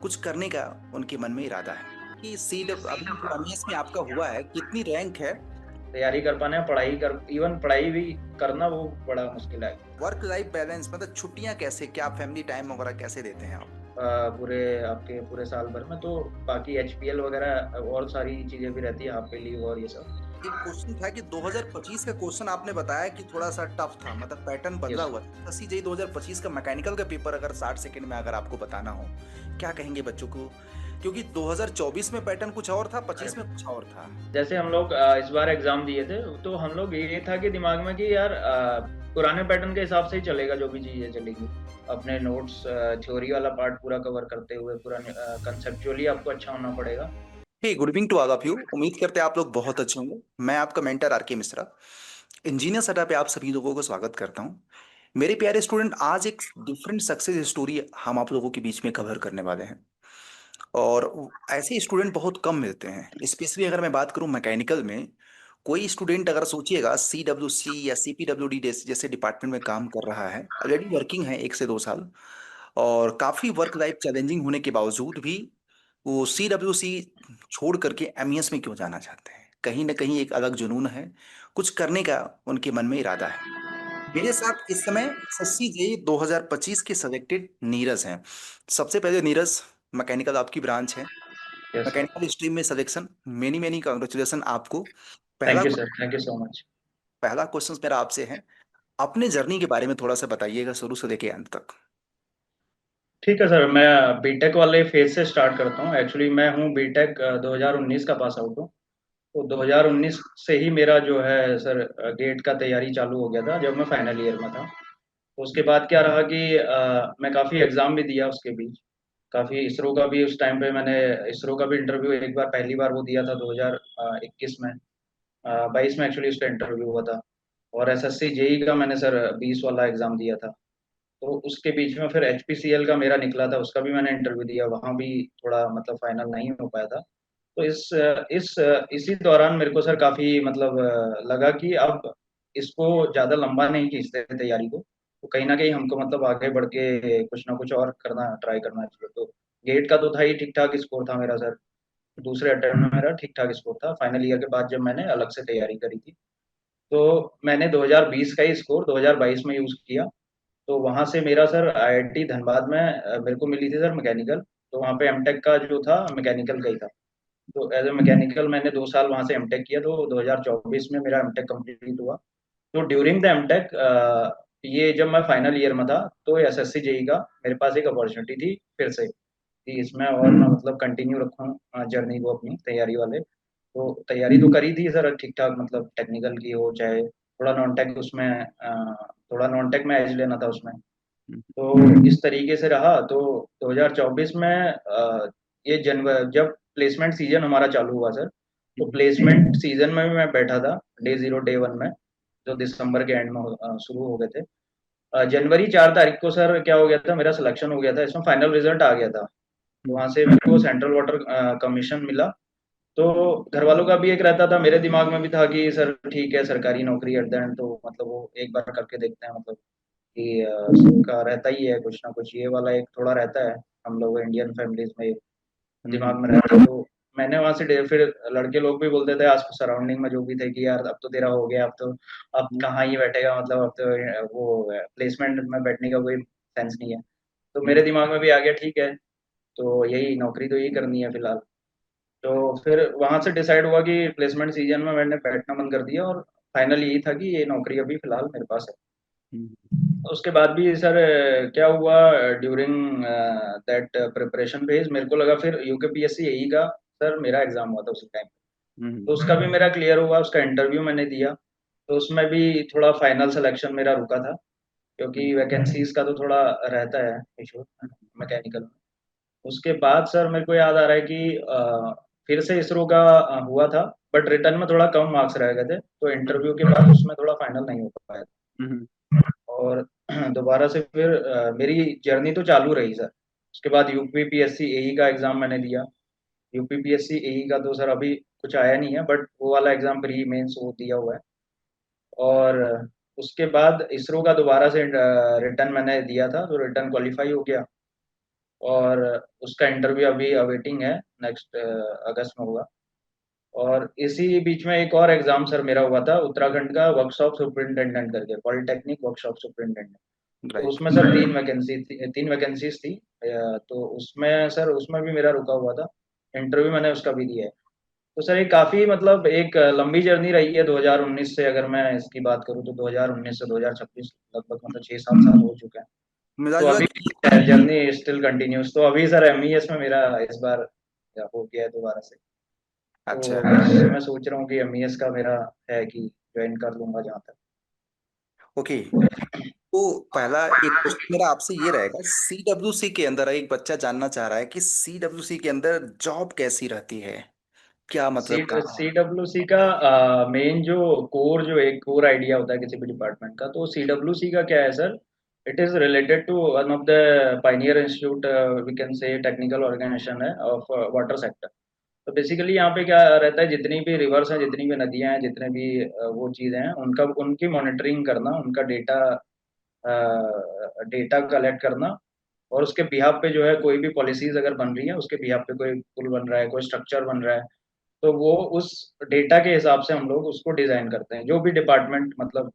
कुछ करने का उनके मन में इरादा है कि सीड अभी जो एमईएस में आपका हुआ है कितनी रैंक है। तैयारी कर पाना है, पढ़ाई कर, इवन पढ़ाई भी करना वो बड़ा मुश्किल है। वर्क लाइफ बैलेंस मतलब छुट्टियां कैसे, क्या फैमिली टाइम वगैरह कैसे देते हैं आप? पूरे आपके पूरे साल भर में तो बाकी एचपीएल वगैरह और सारी चीज़ें भी रहती है, हाफ पे लीव और ये सब। एक क्वेश्चन था कि 2025 का क्वेश्चन आपने बताया कि थोड़ा सा टफ था, मतलब पैटर्न बदला यस। हुआ था। सीजे 2025 का मैकेनिकल का पेपर अगर 60 सेकंड में अगर आपको बताना हो, क्या कहेंगे बच्चों को? क्योंकि 2024 में पैटर्न कुछ और था, अरे 25 में कुछ और था। जैसे हम लोग इस बार एग्जाम दिए थे, तो हम लोग ये था कि दिमाग में कि यार पुराने पैटर्न के हिसाब से ही चलेगा, जो भी चीज़ें चलेगी। अपने नोट्स, थ्योरी वाला पार्ट पूरा कवर करते हुए, पूरा कंसेप्चुअली आपको अच्छा होना पड़ेगा। Hey good evening to all of you. उम्मीद करते हैं आप लोग बहुत अच्छे होंगे। मैं आपका मेंटर आर के मिश्रा, इंजीनियर सटा पे आप सभी लोगों को स्वागत करता हूं। मेरे प्यारे स्टूडेंट, आज एक डिफरेंट सक्सेस स्टोरी हम आप लोगों के बीच में कवर करने वाले हैं। और ऐसे स्टूडेंट बहुत कम मिलते हैं, स्पेशली अगर मैं बात करूं मैकेनिकल में। कोई स्टूडेंट अगर सोचिएगा सी डब्ल्यू सी या सी पी डब्ल्यू डी जैसे डिपार्टमेंट में काम कर रहा है, ऑलरेडी वर्किंग है 1 से 2 साल, और काफ़ी वर्क लाइफ चैलेंजिंग होने के बावजूद भी वो सी डब्ल्यू सी छोड़ करके एमईएस में क्यों जाना चाहते हैं? कहीं ना कहीं एक अलग जुनून है, कुछ करने का उनके मन में इरादा है। मेरे साथ इस समय एसएससी जेई 2025 के सिलेक्टेड नीरज हैं। सबसे पहले नीरज, मैकेनिकल आपकी ब्रांच है, यस सर। मैकेनिकल स्ट्रीम में सिलेक्शन, मेनी मेनी कांग्रेचुलेशन आपको। पहला thank you sir, question thank you so much. पहला क्वेश्चन मेरा आपसे है, अपने जर्नी के बारे में थोड़ा सा बताइएगा शुरू से लेके अंत तक। ठीक है सर, मैं बीटेक वाले फेज से स्टार्ट करता हूँ। एक्चुअली मैं हूँ बीटेक 2019 का पास आउट हूँ। तो 2019 से ही मेरा जो है सर गेट का तैयारी चालू हो गया था, जब मैं फाइनल ईयर में था। तो उसके बाद क्या रहा कि मैं काफ़ी एग्ज़ाम भी दिया उसके बीच। काफ़ी इसरो का भी उस टाइम पे मैंने इसरो का भी इंटरव्यू एक बार, पहली बार वो दिया था 2021 में। 22 में एक्चुअली उसका इंटरव्यू हुआ था। और एसएससी जेई का मैंने सर 20 वाला एग्ज़ाम दिया था। तो उसके बीच में फिर एचपीसीएल का मेरा निकला था, उसका भी मैंने इंटरव्यू दिया, वहाँ भी थोड़ा मतलब फाइनल नहीं हो पाया था। तो इसी दौरान मेरे को सर काफ़ी मतलब लगा कि अब इसको ज़्यादा लंबा नहीं खींचते तैयारी को, तो कहीं न कहीं हमको मतलब आगे बढ़ के कुछ ना कुछ और ट्राई करना चाहिए। तो गेट का तो था ही, ठीक-ठाक स्कोर था मेरा सर। दूसरे अटेम्प्ट में मेरा ठीक-ठाक स्कोर था, फाइनल ईयर के बाद जब मैंने अलग से तैयारी करी थी। तो मैंने 2020 का ही स्कोर 2022 में यूज़ किया। तो वहाँ से मेरा सर आईआईटी धनबाद में मेरे को मिली थी सर मैकेनिकल। तो वहाँ पे एमटेक का जो था मैकेनिकल का ही था। तो एज़ अ मैकेनिकल मैंने 2 साल वहाँ से एमटेक किया, तो 2024 में मेरा एमटेक कंप्लीट हुआ। तो ड्यूरिंग द एमटेक ये जब मैं फाइनल ईयर में था, तो एसएससी जेईई का मेरे पास एक अपॉर्च्युनिटी थी फिर से, कि इसमें और मैं मतलब कंटिन्यू रखूँ जर्नी को अपनी तैयारी वाले। तो तैयारी तो करी थी सर ठीक-ठाक, मतलब टेक्निकल की हो चाहे थोड़ा नॉन टेक उसमें, थोड़ा नॉन टेक में एज लेना था उसमें। तो इस तरीके से रहा। तो 2024 में ये जब प्लेसमेंट सीजन हमारा चालू हुआ सर, तो प्लेसमेंट सीजन में भी मैं बैठा था डे 0 डे 1 में, जो दिसंबर के एंड में शुरू हो गए थे। जनवरी 4 तारीख को सर क्या हो गया था, मेरा सिलेक्शन हो गया था, इसमें फाइनल रिजल्ट आ गया था। तो वहाँ से मेरे को सेंट्रल वाटर कमीशन मिला। तो घर वालों का भी एक रहता था, मेरे दिमाग में भी था कि सर ठीक है, सरकारी नौकरी एट द एंड तो मतलब वो एक बार करके देखते हैं, मतलब कि सबका रहता ही है कुछ ना कुछ, ये वाला एक थोड़ा रहता है हम लोग इंडियन फैमिलीज में, एक दिमाग में रहता है। तो मैंने वहाँ से फिर लड़के लोग भी बोलते थे आस सराउंडिंग में जो भी थे कि यार अब तो तेरा हो गया, अब कहाँ ही बैठेगा, मतलब अब तो वो प्लेसमेंट में बैठने का कोई सेंस नहीं है। तो मेरे दिमाग में भी आ गया ठीक है, तो यही नौकरी तो यही करनी है फिलहाल। तो फिर वहाँ से डिसाइड हुआ कि प्लेसमेंट सीजन में मैंने बैठना बंद कर दिया, और फाइनल यही था कि ये नौकरी अभी फिलहाल मेरे पास है। उसके बाद भी सर क्या हुआ, ड्यूरिंग दैट प्रिपरेशन फेज मेरे को लगा फिर यूकेपीएससी यही का सर मेरा एग्जाम हुआ था उसी टाइम। तो उसका भी मेरा क्लियर हुआ, उसका इंटरव्यू मैंने दिया। तो उसमें भी थोड़ा फाइनल सिलेक्शन मेरा रुका था, क्योंकि वैकेंसीज का तो थोड़ा रहता है इशू मैकेनिकल में। उसके बाद सर मेरे को याद आ रहा है कि फिर से इसरो का हुआ था, बट रिटर्न में थोड़ा कम मार्क्स रह गए थे, तो इंटरव्यू के बाद उसमें थोड़ा फाइनल नहीं हो पाया। और दोबारा से फिर मेरी जर्नी तो चालू रही सर। उसके बाद यूपीपीएससी एई का एग्ज़ाम मैंने दिया। यूपीपीएससी एई का तो सर अभी कुछ आया नहीं है, बट वो वाला एग्ज़ाम प्री मेंस वो दिया हुआ है। और उसके बाद इसरो का दोबारा से रिटर्न मैंने दिया था, तो रिटर्न क्वालीफाई हो गया। और उसका इंटरव्यू अभी अवेटिंग है, नेक्स्ट अगस्त में होगा। और इसी बीच में एक और एग्जाम सर मेरा हुआ था, उत्तराखंड का वर्कशॉप सुपरिटेंडेंट करके, पॉलिटेक्निक वर्कशॉप सुपरिटेंडेंट। तो राइट। उसमें सर तीन वैकेंसीज थी। तो उसमें सर, उसमें भी मेरा रुका हुआ था, इंटरव्यू मैंने उसका भी दिया है। तो सर ये काफ़ी मतलब एक लंबी जर्नी रही है 2019 से, अगर मैं इसकी बात करूँ तो 2019 से 2026 लगभग मतलब 6-7 साल हो चुके हैं। तो मिजाज अभी भाई। Journey still continuous. तो अभी सर एमईएस में मेरा इस बार हो गया है दोबारा से। तो अच्छा। बस मैं सोच रहा हूँ कि एमईएस का मेरा है कि ज्वाइन कर लूंगा जहाँ तक। ओके। तो पहला एक क्वेश्चन मेरा आपसे ये रहेगा, सीडब्ल्यूसी के अंदर एक बच्चा जानना चाह रहा है कि सीडब्ल्यूसी के अंदर जॉब कैसी रहती है, क्या सी मतलब काम। सी डब्ल्यू सी का मेन जो कोर, जो एक कोर आइडिया होता है किसी भी डिपार्टमेंट का, तो सी डब्ल्यू सी का क्या है sir, it is related to one of the pioneer institute, we can say technical organisation है ऑफ वाटर सेक्टर। तो बेसिकली यहाँ पे क्या रहता है, जितनी भी रिवर्स हैं, जितनी भी नदियाँ हैं, जितने भी वो चीज़ें हैं, उनका उनकी मॉनिटरिंग करना, उनका डेटा डेटा कलेक्ट करना, और उसके बिहाफ पे जो है कोई भी पॉलिसीज अगर बन रही है, उसके बिहाफ पे कोई पुल बन रहा है, कोई स्ट्रक्चर बन रहा है, तो वो उस डेटा के हिसाब से हम लोग उसको डिज़ाइन करते हैं। जो भी डिपार्टमेंट मतलब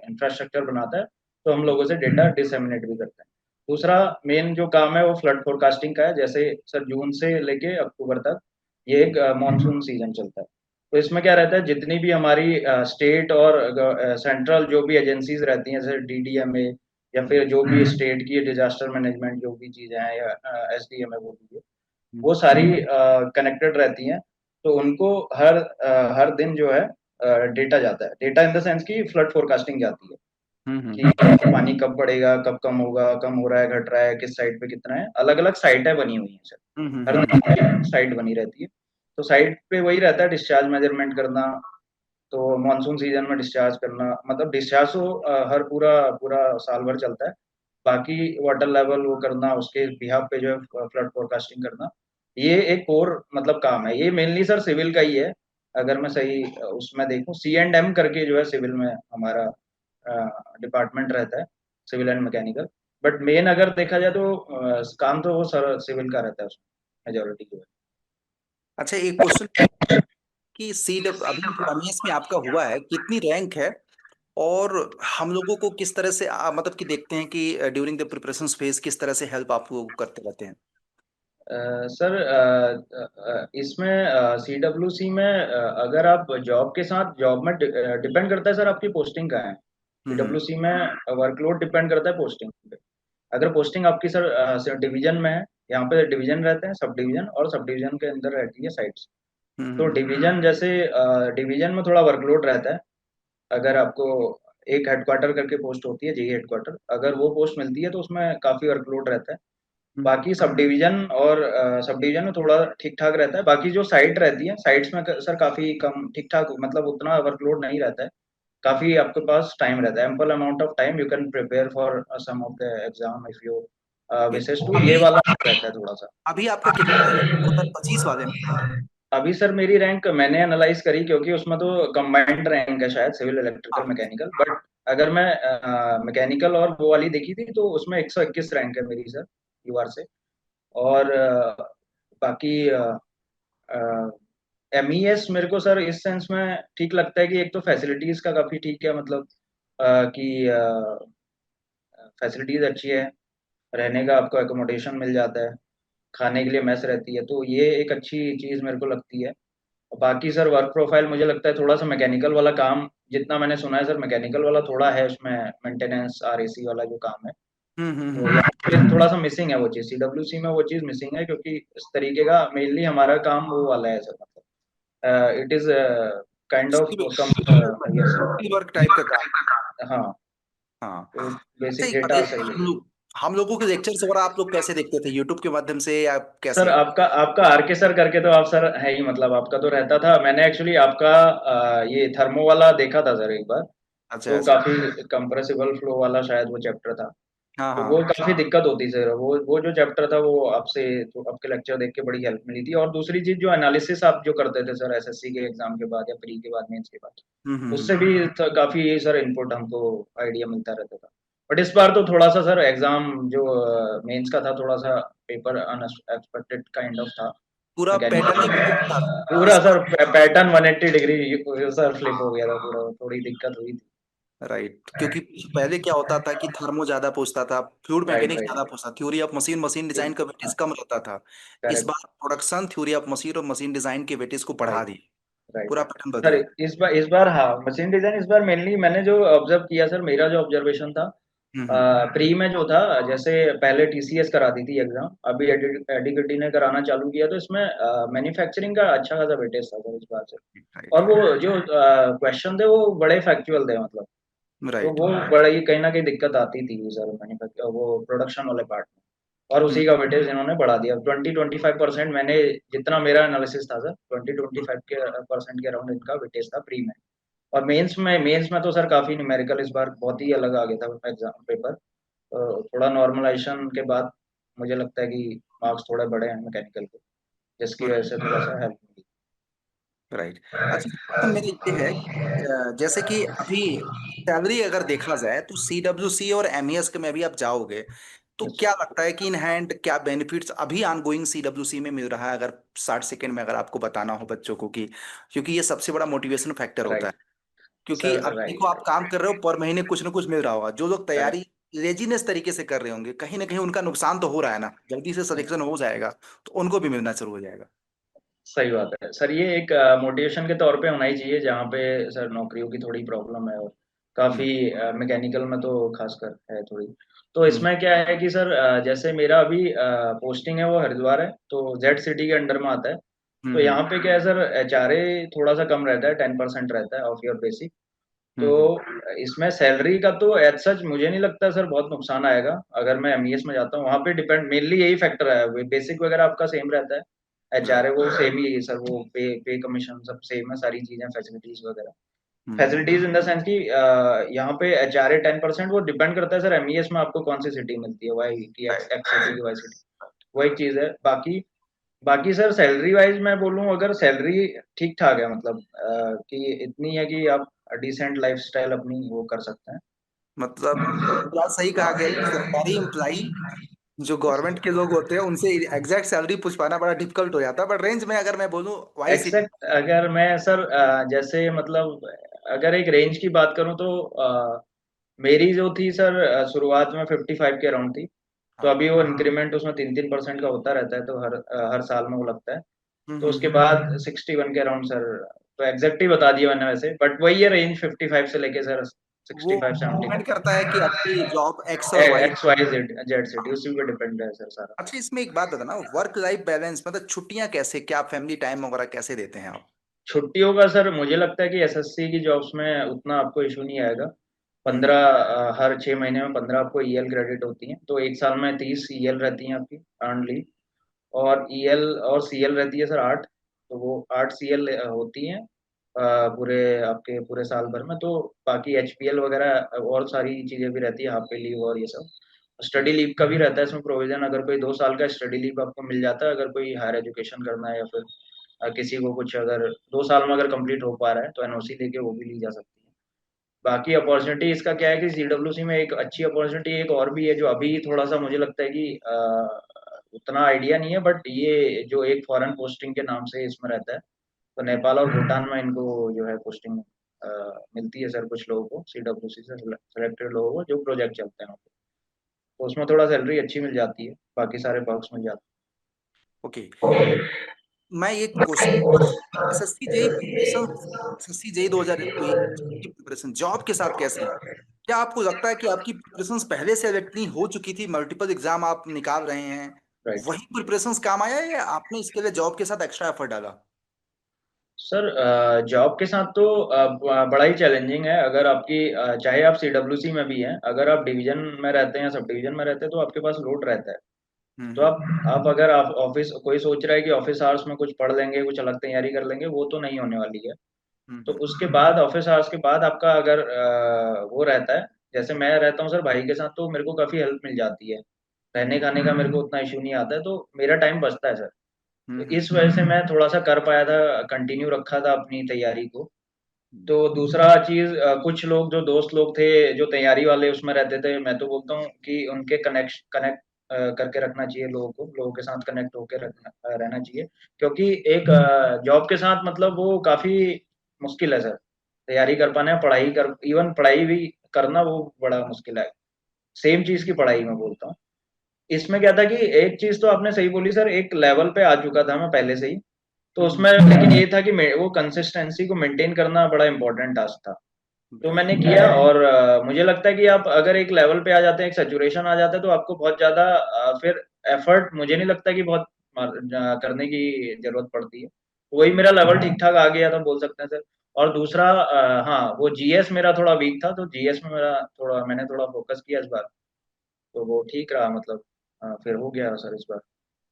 इंफ्रास्ट्रक्चर बनाता है, तो हम लोगों से डेटा डिसेमिनेट भी करते हैं। दूसरा मेन जो काम है वो फ्लड फोरकास्टिंग का है। जैसे सर जून से लेके अक्टूबर तक ये एक मानसून सीजन चलता है। तो इसमें क्या रहता है, जितनी भी हमारी स्टेट और सेंट्रल जो भी एजेंसीज रहती हैं, जैसे डीडीएमए या फिर जो भी स्टेट की डिजास्टर मैनेजमेंट जो भी चीज़ें हैं, या एसडीएमए वो भी, हम्म। वो सारी कनेक्टेड रहती हैं। तो उनको हर दिन जो है डेटा जाता है, डेटा इन द सेंस की फ्लड फोरकास्टिंग जाती है हम्म। कि पानी कब बढ़ेगा, कब कम होगा, कम हो रहा है, घट रहा है, किस साइड पे कितना है। अलग अलग साइटें बनी हुई हैं सर, हर हम्म। नदी की साइट बनी रहती है। तो साइट पे वही रहता है, डिस्चार्ज मेजरमेंट करना। तो मानसून सीजन में डिस्चार्ज करना, मतलब डिस्चार्ज तो हर पूरा पूरा साल भर चलता है। बाकी वाटर लेवल वो करना, उसके बिहाफ पे जो है फ्लड फोरकास्टिंग करना, ये एक कोर मतलब काम है। ये मेनली सर सिविल का ही है। अगर मैं सही उसमें देखूं, सी एंड एम करके जो है सिविल में हमारा डिपार्टमेंट रहता है, civil and mechanical. But main अगर देखा जाए तो काम तो वो सर सिविल का रहता है उसमें, मेजोरिटी जो है। अच्छा, एक क्वेश्चन कि सी डब्ल्यू अभी जो एमईएस में आपका हुआ है, कितनी रैंक है, और हम लोगों को किस तरह से मतलब कि देखते हैं कि ड्यूरिंग ड प्रिपरेशन फेज किस तरह से हेल्प आप लोग करते रहते हैं। सर इसमें सी डब्ल्यू सी में अगर आप जॉब के साथ, जॉब में डिपेंड करता है सर आपकी पोस्टिंग कहाँ है। सी हम्म। डब्ल्यू सी में वर्कलोड डिपेंड करता है पोस्टिंग पे। अगर पोस्टिंग आपकी सर डिवीजन में है, यहाँ पे डिवीजन रहते हैं, सब डिवीजन, और सब डिवीजन के अंदर रहती है साइट्स। तो हम्म। डिवीजन जैसे डिवीजन में थोड़ा वर्कलोड रहता है। अगर आपको एक हेडक्वार्टर करके पोस्ट होती है, जेई हेडक्वार्टर, अगर वो पोस्ट मिलती है तो उसमें काफ़ी वर्कलोड रहता है। हम्म। बाकी सब डिवीजन और सब डिवीजन में थोड़ा ठीक ठाक रहता है। बाकी जो साइट रहती है, साइट्स में सर काफ़ी कम ठीक ठाक, मतलब उतना वर्कलोड नहीं रहता है। काफ़ी आपके पास टाइम रहता है, ample amount of time you can prepare for some of the exam if you okay. विशेष टू, ये अभी वाला रहता है थोड़ा सा। अभी आपका कितना रैंक है 2025 वाले में। अभी सर मेरी रैंक मैंने एनालाइज करी, क्योंकि उसमें तो कंबाइंड रैंक है शायद, सिविल इलेक्ट्रिकल हाँ। मैकेनिकल। बट अगर मैं मैकेनिकल और वो वाली देखी थी, तो उसमें 121 रैंक है मेरी सर, यूआर से। और बाकी एमईएस मेरे को सर इस सेंस में ठीक लगता है कि एक तो फैसिलिटीज़ का काफ़ी ठीक है, मतलब कि फैसिलिटीज़ अच्छी है, रहने का आपको एकोमोडेशन मिल जाता है, खाने के लिए मेस रहती है, तो ये एक अच्छी चीज़ मेरे को लगती है। बाकी सर वर्क प्रोफाइल मुझे लगता है थोड़ा सा मैकेनिकल वाला काम, जितना मैंने सुना है सर, मैकेनिकल वाला थोड़ा है उसमें, मेंटेनेंस आरएसी वाला जो काम है, तो हम्म। यहाँ पे थोड़ा सा मिसिंग है वो चीज़, सीडब्ल्यूसी में वो चीज़ मिसिंग है, क्योंकि इस तरीके का मेनली हमारा काम वो वाला है सर, मतलब it is kind of civil cum, yes. Work type का काम। हाँ, हाँ। तो अच्छा बेसिक एक डेटा बताइए, सही हम है। लोग हम लोगों के लेक्चर्स वगैरह आप लोग कैसे देखते थे, यूट्यूब के माध्यम से या सर कैसे। आपका आपका आर के सर करके तो आप सर है ही, मतलब आपका तो रहता था। मैंने एक्चुअली आपका ये थर्मो वाला देखा था सर एक बार। अच्छा तो अच्छा। काफ़ी कंप्रेसिबल फ्लो वाला शायद वो चैप्टर था। हाँ तो हाँ। वो काफ़ी दिक्कत होती सर, वो जो चैप्टर था वो आपसे, तो आपके लेक्चर देख के बड़ी हेल्प मिली थी। और दूसरी चीज़, जो एनालिसिस आप जो करते थे सर एसएससी के एग्जाम के बाद या प्री के बाद, मेंस के बाद, हम्म। उससे भी काफ़ी सर इनपुट हमको आइडिया मिलता रहता था। बट इस बार तो थोड़ा सा सर एग्जाम जो मेंस का था, थोड़ा सा पेपर अनएक्सपेक्टेड काइंड ऑफ था, पूरा पैटर्न ही मैकेनिकल। बदल था पूरा इस बार। Sir pattern 180 degree sir flip हो गया था पूरा, थोड़ी दिक्कत हुई थी। राइट, क्योंकि पहले क्या होता था कि थर्मो ज्यादा पूछता था, फ्लूइड राइट मैकेनिक्स राइट। ज्यादा पूछता, theory of machine, machine design का वेटेज कम रहता था। इस correct. Bar production, theory of machine और मशीन डिजाइन के वेटेज को बढ़ा राइट दी। राइट। पूरा पैटर्न सर बदला। इस बार हाँ, मशीन डिजाइन इस बार मेनली मैंने जो ऑब्जर्व किया सर, मेरा जो ऑब्जर्वेशन था, हम्म। प्री में जो था, जैसे पहले टीसीएस कराती थी एग्जाम, अभी एडीकेटी ने कराना चालू किया, तो इसमें मैन्युफैक्चरिंग का अच्छा खासा वेटेज था सर इस बार से। राइट और वो राइट जो क्वेश्चन थे वो बड़े फैक्चुअल थे मतलब। तो राइट। वो बड़ा ही कहीं ना कहीं दिक्कत आती थी सर मैन्युफैक्चर वो प्रोडक्शन वाले पार्ट में। और हम्म उसी का वेटेज इन्होंने बढ़ा दिया, 20-25% मैंने, जितना मेरा एनालिसिस था सर, 20-25 के परसेंट के अराउंड इनका वेटेज था प्री में। और मेंस में तो सर काफी न्यूमेरिकल इस बार बहुत ही अलग आ गया था एग्जाम पेपर। तो थोड़ा नॉर्मलाइजेशन के बाद मुझे लगता है कि मार्क्स थोड़े बढ़े हैं मैकेनिकल के, जिसकी वजह से थोड़ा सा हेल्प मिली। राइट। अच्छा, क्वेश्चन मेरा ये है कि जैसे कि अभी सैलरी अगर देखा जाए तो CWC और MES के में भी आप जाओगे, तो अच्छा। क्या लगता है कि इन हैंड क्या बेनिफिट्स अभी ऑनगोइंग CWC में मिल रहा है, अगर 60 सेकंड में अगर आपको बताना हो बच्चों को कि, क्योंकि ये सबसे बड़ा मोटिवेशन फैक्टर होता राइट है। क्योंकि सर। अभी देखो राइट। आप काम कर रहे हो, पर महीने कुछ ना कुछ मिल रहा होगा, जो लोग करेक्ट। तैयारी लेजीनेस तरीके से कर रहे होंगे, कहीं ना कहीं उनका नुकसान तो हो रहा है ना, जल्दी से सिलेक्शन हो जाएगा तो उनको भी मिलना शुरू हो जाएगा। सही बात है सर, ये एक मोटिवेशन के तौर पे होना ही चाहिए, जहाँ पे सर नौकरियों की थोड़ी प्रॉब्लम है, और हम्म काफ़ी मैकेनिकल में तो खासकर है थोड़ी। तो हम्म इसमें क्या है कि सर जैसे मेरा अभी पोस्टिंग है वो हरिद्वार है, तो जेड सिटी के अंडर में आता है। तो हम्म यहाँ पे क्या है सर, एचआरए थोड़ा सा कम रहता है, 10% रहता है ऑफ योर बेसिक। तो हम्म। इसमें सैलरी का तो एज सच मुझे नहीं लगता सर बहुत नुकसान आएगा, अगर मैं एमईएस में जाता हूँ। वहाँ पे डिपेंड मेनली यही फैक्टर है, बेसिक वगैरह आपका सेम रहता है, राइट। एचआरए वो सेम ही है सर, वो पे कमीशन सब सेम है, सारी चीजें फैसिलिटीज वगैरह। हम्म। फैसिलिटीज इन द सेंस कि यहाँ पे एचआरए 10%, वो डिपेंड करता है सर एमईएस में आपको कौन सी सिटी मिलती है, वाई की एक्स राइट। एक्स सिटी की वाई सिटी, वो एक चीज है। बाकी बाकी सर सैलरी वाइज मैं बोलूँ, अगर सैलरी ठीक ठाक है मतलब कि इतनी है कि आप डिसेंट लाइफस्टाइल अपनी वो कर सकते हैं। मतलब क्या सही कहा गया है कि सरकारी एम्प्लाई जो गवर्नमेंट के लोग होते हैं उनसे एग्जैक्ट सैलरी पूछ पाना बड़ा डिफिकल्ट हो जाता है, बट रेंज में अगर मैं बोलूँ वाई सी। एक्सेप्ट अगर मैं सर जैसे मतलब अगर एक रेंज की बात करूं तो मेरी जो थी सर शुरुआत में 55 के अराउंड थी। तो हाँ। अभी वो इंक्रीमेंट उसमें 3-3% का होता रहता है, तो हर साल में वो लगता है। तो उसके हम्म। बाद 61 के अराउंड सर, तो एग्जैक्ट ही बता दिया मैंने वैसे, बट वही है रेंज 55 से लेके सर वो 65-70 डिपेंड तक। करता है कि आपकी जॉब एक्स और वाई। X Y Z Z city उसी पे डिपेंड है सर सारा। अच्छा, इसमें एक बात बताना, वर्क लाइफ बैलेंस मतलब छुट्टियां कैसे, क्या फैमिली टाइम वगैरह कैसे देते हैं आप? छुट्टियों का सर मुझे लगता है कि एसएससी की जॉब्स में उतना आपको इशू नहीं आएगा। हम्म 15 हर 6 महीने में 15 आपको ईएल क्रेडिट होती हैं, तो एक साल में 30 ईएल रहती हैं आपकी अर्न लीव। और ईएल और सीएल रहती है सर 8, तो वो 8 सीएल होती हैं पूरे आपके पूरे साल भर में। तो बाकी एचपीएल वगैरह और सारी चीज़ें भी रहती है, हाफ पे लीव और ये सब। स्टडी लीव का भी रहता है इसमें प्रोविजन, अगर कोई 2 साल का स्टडी लीव आपको मिल जाता है, अगर कोई हायर एजुकेशन करना है, या फिर किसी को कुछ अगर 2 साल में अगर कंप्लीट हो पा रहा है तो एनओसी लेके वो भी ली जा सकती है। बाकी अपॉर्चुनिटी इसका क्या है कि सीडब्ल्यूसी में एक अच्छी अपॉर्चुनिटी एक और भी है, जो अभी थोड़ा सा मुझे लगता है कि उतना आइडिया नहीं है, बट ये जो एक फॉरेन पोस्टिंग के नाम से इसमें रहता है। तो नेपाल और भूटान में इनको जो है पोस्टिंग मिलती है सर, कुछ लोगों को सीडब्ल्यूसी से सिलेक्टेड लोगों को जो प्रोजेक्ट चलते हैं वहाँ पे। तो उसमें थोड़ा सैलरी अच्छी मिल जाती है, बाकी सारे पर्क्स मिल जाते ओके। हैं। मैं ये question, SSC JE preparation, SSC JE 2023 की प्रिपरेशन जॉब के साथ कैसी है? क्या आपको लगता है कि आपकी प्रिपरेशंस पहले से इतनी हो चुकी थी, मल्टीपल एग्जाम आप निकाल रहे हैं, राइट। वही प्रिपरेशंस काम आया या आपने इसके लिए जॉब के साथ एक्स्ट्रा एफर्ट डाला? सर जॉब के साथ तो बड़ा ही चैलेंजिंग है, अगर आपकी चाहे आप सीडब्ल्यूसी में भी हैं, अगर आप डिवीजन में रहते हैं, सब डिवीजन में रहते हैं, तो आपके पास लोड रहता है। तो हम्म आप अगर आप ऑफिस, कोई सोच रहा है कि ऑफिस आवर्स में कुछ पढ़ लेंगे, कुछ अलग तैयारी कर लेंगे, वो तो नहीं होने वाली है। तो हम्म उसके बाद ऑफिस आवर्स के बाद आपका अगर वो रहता है, जैसे मैं रहता हूँ सर भाई के साथ, तो मेरे को काफ़ी हेल्प मिल जाती है, रहने हम्म खाने का मेरे को उतना इशू नहीं आता है, तो मेरा टाइम बचता है सर। तो हम्म इस वजह से मैं थोड़ा सा कर पाया था, कंटिन्यू रखा था अपनी तैयारी को। तो दूसरा चीज, कुछ लोग जो दोस्त लोग थे जो तैयारी वाले उसमें रहते थे, मैं तो बोलता हूँ कि उनके कनेक्ट करके रखना चाहिए लोगों के साथ कनेक्ट होकर रहना चाहिए। क्योंकि एक जॉब के साथ मतलब वो काफी मुश्किल है सर, तैयारी कर पाना, पढ़ाई कर, इवन पढ़ाई भी करना वो बड़ा मुश्किल है। सेम चीज की पढ़ाई मैं बोलता हूँ। इसमें क्या था कि एक चीज तो आपने सही बोली सर, एक लेवल पे आ चुका था मैं पहले से ही, तो हम्म। उसमें लेकिन ये था कि वो कंसिस्टेंसी को मेंटेन करना बड़ा इंपॉर्टेंट टास्क था। तो मैंने बिल्कुल। किया, और मुझे लगता है कि आप अगर एक लेवल पे आ जाते हैं, एक सैचुरेशन आ जाता है, तो आपको बहुत ज़्यादा फिर एफर्ट मुझे नहीं लगता कि बहुत करने की ज़रूरत पड़ती है। तो वही मेरा लेवल ठीक-ठाक आ गया था बोल सकते हैं सर। और दूसरा हाँ, वो जीएस मेरा थोड़ा वीक था, तो जीएस में मैंने थोड़ा फ़ोकस किया इस बार, तो वो ठीक रहा मतलब, फिर हो गया सर इस बार।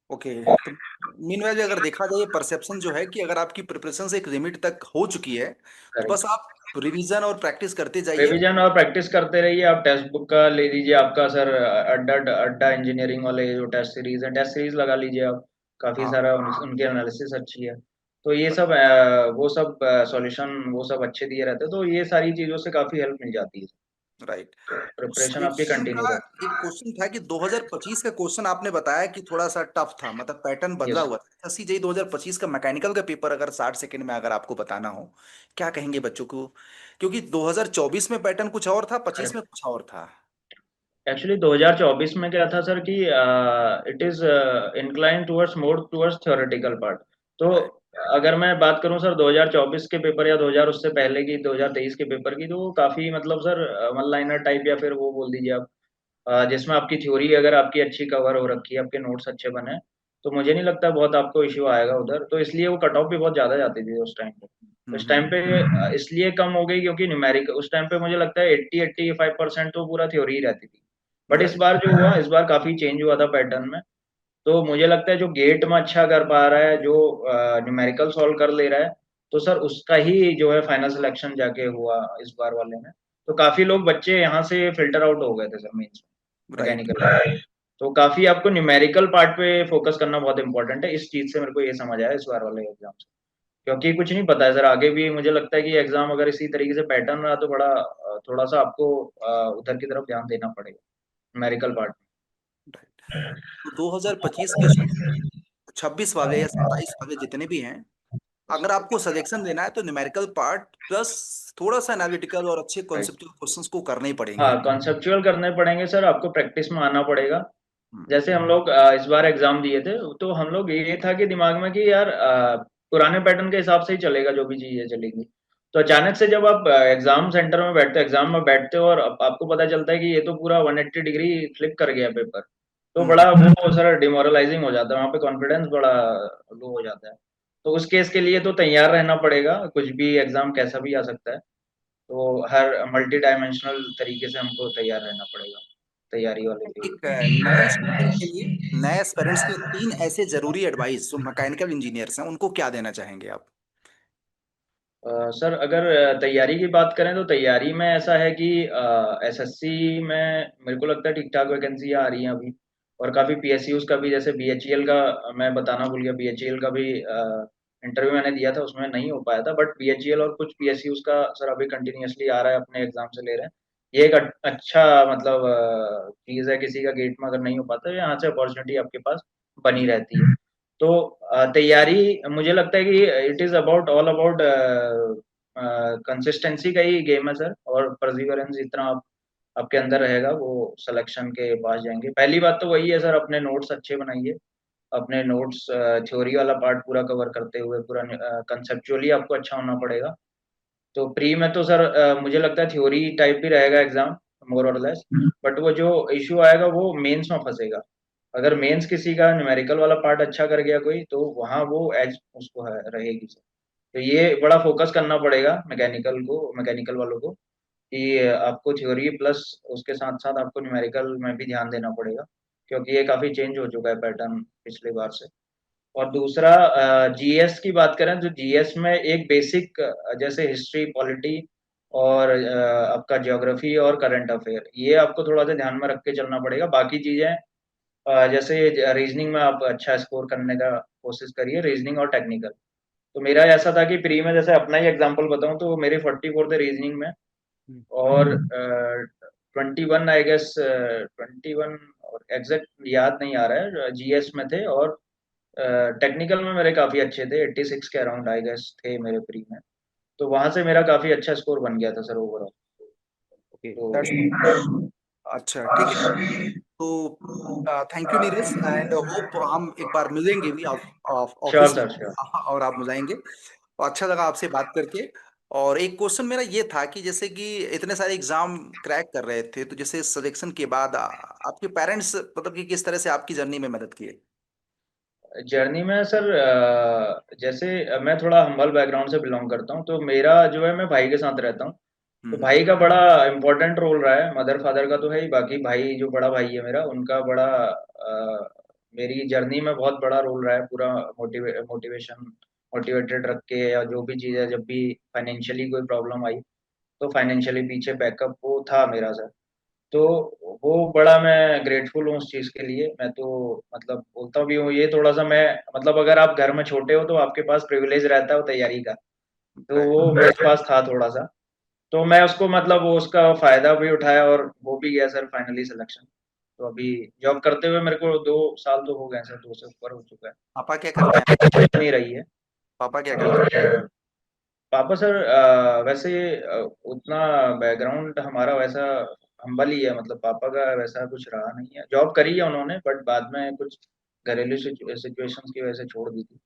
ओके। तो मीनवाइल अगर देखा जाए, परसेप्शन जो है कि अगर आपकी प्रिपरेशन एक लिमिट तक हो चुकी है तो बस करेक्ट। आप रिवीजन और प्रैक्टिस करते जाइए। रिवीजन और प्रैक्टिस करते रहिए। आप टेक्स्ट बुक का ले लीजिए, आपका सर अड्डा अड्डा इंजीनियरिंग वाले जो टेस्ट सीरीज है, टेस्ट सीरीज लगा लीजिए आप, काफी हाँ। सारा उनकी एनालिसिस अच्छी है। तो ये सब वो सब सॉल्यूशन वो सब अच्छे दिए रहते हैं, तो ये सारी चीजों से काफी हेल्प मिल जाती है। राइट। तो प्रिपरेशन आपकी सिलेक्शन कंटिन्यू का रहे। एक क्वेश्चन था कि 2025 का क्वेश्चन आपने बताया कि थोड़ा सा टफ था, मतलब पैटर्न बदला यस। हुआ था। एसएससी जेई 2025 का मैकेनिकल का पेपर अगर 60 सेकंड में अगर आपको बताना हो, क्या कहेंगे बच्चों को? क्योंकि 2024 में पैटर्न कुछ और था, 25 में करेक्ट। कुछ और था। एक्चुअली 2024 में क्या था सर कि it is incline towards more towards theoretical part. तो राइट। अगर मैं बात करूं सर 2024 के पेपर या 2000 उससे पहले की 2023 के पेपर की, तो वो काफी मतलब सर वन लाइनर टाइप, या फिर वो बोल दीजिए आप, जिसमें आपकी थ्योरी अगर आपकी अच्छी कवर हो रखी है, आपके नोट्स अच्छे बने हैं, तो मुझे नहीं लगता बहुत आपको इश्यू आएगा उधर। तो इसलिए वो कट ऑफ भी बहुत ज़्यादा जाती थी उस टाइम पे। उस टाइम पे इसलिए कम हो गई क्योंकि न्यूमेरिक उस टाइम पे मुझे लगता है 80-85% तो पूरा थ्योरी ही रहती थी। बट इस राइट। बार जो हुआ, इस बार काफ़ी चेंज हुआ था पैटर्न में। तो मुझे लगता है जो गेट में अच्छा कर पा रहा है, जो न्यूमेरिकल सॉल्व कर ले रहा है, तो सर उसका ही जो है फाइनल सिलेक्शन जाके हुआ इस बार वाले में। तो काफ़ी लोग बच्चे यहाँ से फ़िल्टर आउट हो गए थे सर मेंस में, राइट। मैकेनिकल। तो काफ़ी आपको न्यूमेरिकल पार्ट पे फ़ोकस करना बहुत इम्पोर्टेंट है। इस चीज़ से मेरे को ये समझ आया इस बार वाले एग्ज़ाम से। क्योंकि कुछ नहीं पता है सर, आगे भी मुझे लगता है कि एग्ज़ाम अगर इसी तरीके से पैटर्न रहा तो बड़ा थोड़ा-सा आपको उधर की तरफ ध्यान देना पड़ेगा, न्यूमेरिकल पार्ट राइट। तो 2025 के 26 वाले या 27 वाले जितने भी हैं, अगर आपको सजेशन देना है तो न्यूमेरिकल पार्ट प्लस थोड़ा सा एनालिटिकल और अच्छे में। कॉन्सेप्चुअल क्वेश्चंस को करने ही हाँ, पड़ेंगे। कॉन्सेप्चुअल करने पड़ेंगे सर, आपको प्रैक्टिस में आना पड़ेगा। हम्म। जैसे हम लोग इस बार एग्ज़ाम दिए थे, तो हम लोग ये था कि दिमाग में कि यार पुराने पैटर्न के हिसाब से ही चलेगा जो भी चीज़ें चलेंगी। तो अचानक से जब आप एग्ज़ाम सेंटर में बैठते हो, एग्ज़ाम में बैठते हो और आपको पता चलता है कि ये तो पूरा 180 डिग्री फ्लिप कर गया पेपर, तो हम्म। बड़ा वो सर डिमोरलाइज़िंग हो जाता है, वहाँ पे कॉन्फिडेंस बड़ा लो हो जाता है। तो उस केस के लिए तो तैयार रहना पड़ेगा, कुछ भी एग्ज़ाम कैसा भी आ सकता है। तो हर मल्टी डायमेंशनल तरीके से हमको तैयार रहना पड़ेगा, तैयारी वाले के एक लिए। नए स्टूडेंट के लिए, नए एस्पिरेंट्स के लिए तीन ऐसे जरूरी एडवाइस जो मैकेनिकल इंजीनियर्स हैं उनको क्या देना चाहेंगे आप? सर अगर तैयारी की बात करें तो तैयारी में ऐसा है कि एसएससी में मेरे को लगता है ठीक-ठाक वैकेंसियाँ आ रही हैं अभी, और काफ़ी पीएसयूज़ का भी, जैसे बीएचईएल का मैं बताना भूल गया, बीएचईएल का भी इंटरव्यू मैंने दिया था, उसमें नहीं हो पाया था, बट बीएचईएल और कुछ पीएसयूज़ का सर अभी कंटिन्यूअसली आ रहा है, अपने एग्ज़ाम से ले रहे हैं। ये एक अच्छा मतलब चीज़ है, किसी का गेट में अगर नहीं हो पाता है, यहाँ से अपॉर्च्युनिटी आपके पास बनी हम्म। रहती है। तो तैयारी मुझे लगता है कि it is about all about consistency का ही गेम है सर, और परसिवरेंस जितना आप आपके अंदर रहेगा वो सिलेक्शन के पास जाएँगे। पहली बात तो वही है सर, अपने नोट्स अच्छे बनाइए, अपने नोट्स थ्योरी वाला पार्ट पूरा कवर करते हुए पूरा कंसेप्चुअली आपको अच्छा होना पड़ेगा। तो प्री में तो सर मुझे लगता है थ्योरी टाइप ही रहेगा एग्ज़ाम, मोर और लेस, बट वो जो इश्यू आएगा वो मेंस में फँसेगा। अगर मेंस किसी का न्यूमेरिकल वाला पार्ट अच्छा कर गया कोई, तो वहाँ वो एज उसको है रहेगी सर। तो ये बड़ा फ़ोकस करना पड़ेगा मैकेनिकल वालों को, कि आपको थ्योरी प्लस उसके साथ-साथ आपको न्यूमेरिकल में भी ध्यान देना पड़ेगा, क्योंकि ये काफ़ी चेंज हो चुका है पैटर्न पिछली बार से। और दूसरा जीएस की बात करें तो जीएस में एक बेसिक जैसे हिस्ट्री, पॉलिटी और आपका ज्योग्राफी और करंट अफेयर, ये आपको थोड़ा-सा ध्यान में रख के चलना पड़ेगा। बाकी चीज़ें जैसे रीज़निंग में आप अच्छा स्कोर करने का कोशिश करिए, रीज़निंग और टेक्निकल। तो मेरा ऐसा था कि प्री में, जैसे अपना ही एग्जांपल बताऊं, तो मेरे 44 थे रीजनिंग में, हम्म, और 21 आई गेस, 21, और एग्जैक्ट याद नहीं आ रहा है, जीएस में थे, और टेक्निकल में मेरे काफ़ी अच्छे थे, 86 के अराउंड आई गेस थे मेरे प्री में। तो वहाँ से मेरा काफ़ी अच्छा स्कोर बन गया था सर ओवरऑल। ओके तो दैट्स अच्छा, ठीक है। तो thank you Neeraj, and hope हम एक बार मिलेंगे भी श्योर ऑफिस में, सर, श्योर। और आप मिलाएंगे। और अच्छा लगा आपसे बात करके। और एक क्वेश्चन मेरा ये था कि जैसे कि इतने सारे एग्जाम क्रैक कर रहे थे, तो जैसे सिलेक्शन के बाद आपके पेरेंट्स मतलब कि किस तरह से आपकी जर्नी में मदद किए? जर्नी में सर, जैसे मैं थोड़ा हम्बल बैकग्राउंड से बिलोंग करता हूँ, तो मेरा जो है, मैं भाई के साथ रहता हूँ। तो हम्म। भाई का बड़ा इम्पोर्टेंट रोल रहा है, मदर फादर का तो है ही, बाकी भाई जो बड़ा भाई है मेरा, उनका बड़ा मेरी जर्नी में बहुत बड़ा रोल रहा है, पूरा मोटिवेशन, मोटिवेटेड रख के, या जो भी चीज़ है, जब भी फाइनेंशियली कोई प्रॉब्लम आई, तो फाइनेंशियली पीछे बैकअप वो था मेरा सर। तो वो बड़ा मैं ग्रेटफुल हूँ उस चीज़ के लिए। मैं तो मतलब बोलता भी हूँ, ये थोड़ा-सा मैं, मतलब अगर आप घर में छोटे हो तो आपके पास प्रिविलेज रहता है वो तैयारी का, तो राइट। वो मेरे पास था थोड़ा-सा। तो मैं उसको, मतलब वो उसका फ़ायदा भी उठाया, और हो भी गया सर फाइनली सिलेक्शन। तो अभी जॉब करते हुए मेरे को 2 साल तो हो गए हैं सर, 2 से ऊपर हो चुका है। पापा क्या करते हैं? नहीं रही है। पापा क्या करते हैं? पापा सर, वैसे उतना बैकग्राउंड हमारा वैसा हम्बल ही है, मतलब पापा का वैसा कुछ रहा नहीं है। जॉब करी है उन्होंने, बट बाद में कुछ घरेलू सिचुएशंस की वजह से छोड़ दी थी।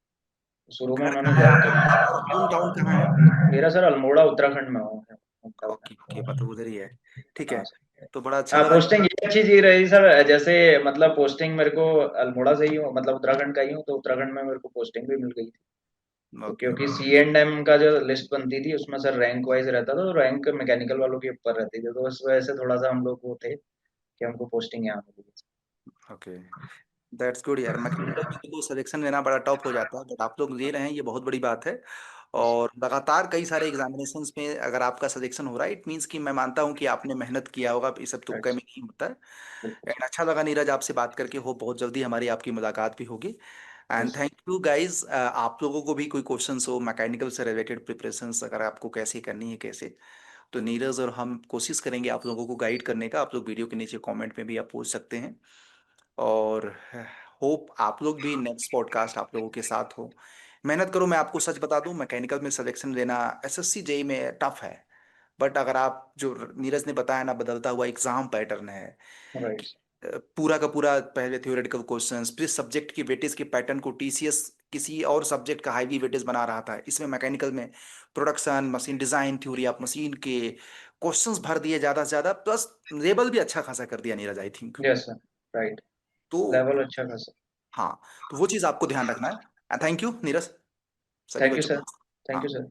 शुरू में घर उन्होंने कहाँ है जॉब आपका? करी। होम टाउन कहाँ है? मेरा सर अल्मोड़ा उत्तराखंड में हूँ, होम टाउन ओके है। ओके, मतलब उधर ही है। ठीक हाँ है। सर। तो बड़ा अच्छा हाँ, लगा। पोस्टिंग ये अच्छी चीज़ रही सर, जैसे मतलब पोस्टिंग मेरे को अल्मोड़ा से ही हूँ, मतलब उत्तराखंड का ही हूँ, तो उत्तराखंड में मेरे को पोस्टिंग भी मिल गई थी। तो ओके। क्योंकि सी एंड एम का जो लिस्ट बनती थी, उसमें सर रैंक वाइज रहता था, तो रैंक मैकेनिकल वालों के ऊपर रहती थी, तो उस वजह से थोड़ा सा हम लोग वो थे कि हमको पोस्टिंग यहाँ मिली। ओके दैट्स गुड यार। मैकेनिकल में तो सिलेक्शन लेना बड़ा टफ हो जाता है, बट आप लोग ले रहे हैं, ये बहुत बड़ी बात है। और लगातार कई सारे एग्जामिनेशंस में अगर आपका सिलेक्शन हो रहा है, इट मीन्स कि मैं मानता हूँ कि आपने मेहनत किया होगा, ये सब तुक्का राइट। में नहीं होता है। बिल्कुल एंड अच्छा लगा नीरज आपसे बात करके, हो बहुत जल्दी हमारी आपकी मुलाकात भी होगी। Sir. And yes thank you guys. आप लोगों को भी कोई क्वेश्चंस हो मैकेनिकल से रिलेटेड प्रिपरेशंस, अगर आपको कैसे करनी है कैसे, तो नीरज और हम कोशिश करेंगे आप लोगों को गाइड करने का। आप लोग वीडियो के नीचे कमेंट में भी आप पूछ सकते हैं। और होप आप लोग भी नेक्स्ट पॉडकास्ट आप लोगों के साथ हो। मेहनत करो। मैं आपको सच बता दूं, मैकेनिकल में सिलेक्शन लेना एसएससी जेई में टफ है। बट अगर आप जो नीरज ने बताया ना, बदलता हुआ एग्जाम पैटर्न है, राइट कि सर। पूरा का पूरा पहले थ्योरेटिकल क्वेश्चंस, फिर सब्जेक्ट की वेटेज के पैटर्न को टीसीएस किसी और सब्जेक्ट का हाईली वेटेज बना रहा था, इसमें मैकेनिकल में production, machine design, theory of machine के क्वेश्चंस भर दिए ज्यादा से ज्यादा, प्लस लेवल भी अच्छा खासा कर दिया Neeraj, I think. Yes sir. Right. तो लेवल अच्छा खासा। हाँ, तो वो चीज़ आपको ध्यान रखना है। थैंक यू नीरज, सच में थैंक यू अच्छा। सर। थैंक यू हाँ। सर।